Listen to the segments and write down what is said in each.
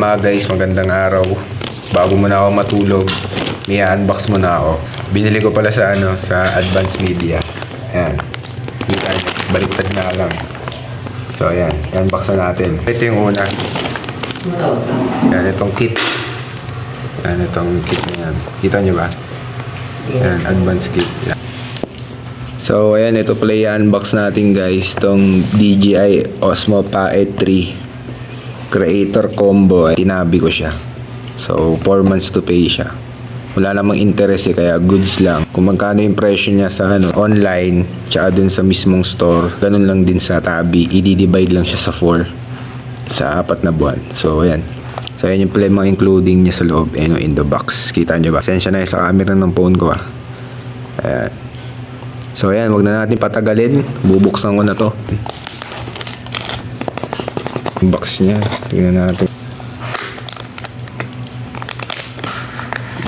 umaga guys, magandang araw. Bago muna ako matulog, i-unbox muna ako. Binili ko pala sa sa Advance Media. Ayan. Baliktad na lang. So ayan, i-unbox na natin. Ito yung una. Ayan, itong kit. Ayan, itong kit na yan. Kita nyo ba? Ayan, Advance kit. Ayan. So ayan, ito pala i-unbox natin guys. Itong DJI Osmo Pa-8 3 Creator Combo. Tinabi ko siya. So 4 months to pay siya. Wala namang interest kaya goods lang. Kung magkano yung presyo niya sa online, tsaka dun sa mismong store, ganun lang din sa Tabi. I-divide lang siya sa 4. Sa 4 na buwan. So ayan. So ayan yung mga including niya sa loob. In the box. Kita nyo ba? Sensya na sa camera ng phone ko Ayan. So ayan, wag na natin patagalin. Bubuksan ko na to. Yung box niya. Tingnan natin.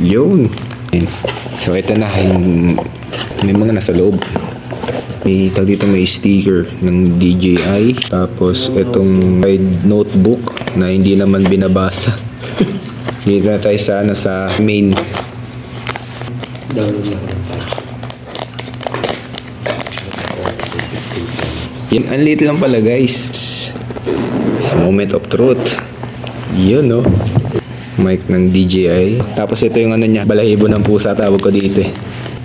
Yun. So ito na yung may mga nasa loob. May dito may sticker ng DJI. Tapos itong notebook na hindi naman binabasa. Dito na tayo sa main. Download na yan, ang liit lang pala guys. Sa moment of truth. Yun no. Mic ng DJI. Tapos ito yung niya, balahibo ng pusa tawag ko dito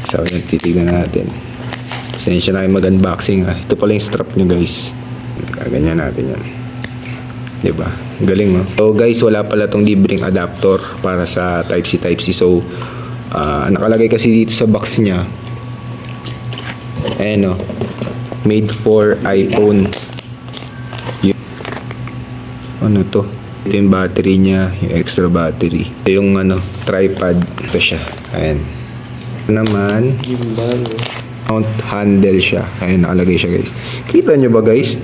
So yun, titignan natin. Sensya na kayo mag-unboxing Ito pala yung strap nyo guys. Ganyan natin yan. Diba? Galing no? So guys, wala pala tong libreng adapter para sa Type-C. So nakalagay kasi dito sa box nya. Ayan no. Made for iPhone. Ano to? Ito yung battery niya, yung extra battery. Ito yung tripod. Ito siya. Ayan. Naman, mount handle siya. Ayan, nakalagay siya guys. Kita nyo ba guys?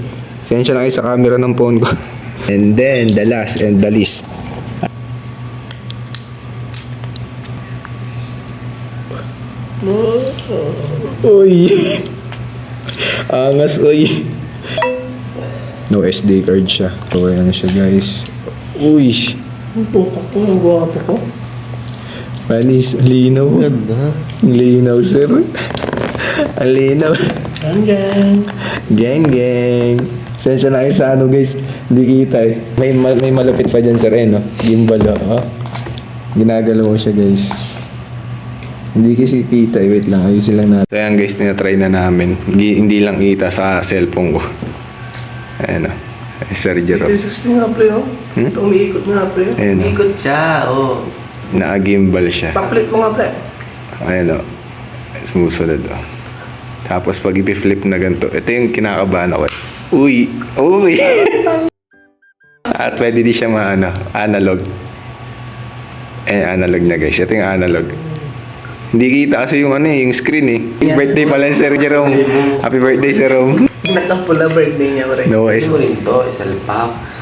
Sensya lang kayo sa camera ng phone ko. And then, the last and the least. Uy! Angas, uy! No SD card siya. So, ayan siya guys. Uy! Ang putak ko, ang guwapo ko. Panis, linaw. Ganda. Linaw, sir. Ang linaw. Gang. Gang. Sensya na kayo sa guys. Hindi kita May malapit pa dyan sir no? Gimbal Ginagalaw mo siya guys. Hindi kasi kita wait lang. Ayusin lang natin. So ayan guys, tinatry na namin. Hindi lang kita sa cellphone ko. Ayan Sir Jerome. 360 nga pre Ito umiikot nga pre Ayan Ikot siya, Naka-gimbal siya. Backflip mo nga pre. Ayan sumusunod Tapos pag i-flip na ganito, ito yung kinakabahan ako. Uy! At pwede di siya analog. Analog na guys. Ito yung analog. Hindi kita kasi yung yung screen Happy birthday pala Sir Jerome. Happy birthday Sir Jerome. Nakapula birthday niya pre. No, Ito rin to, isalpak.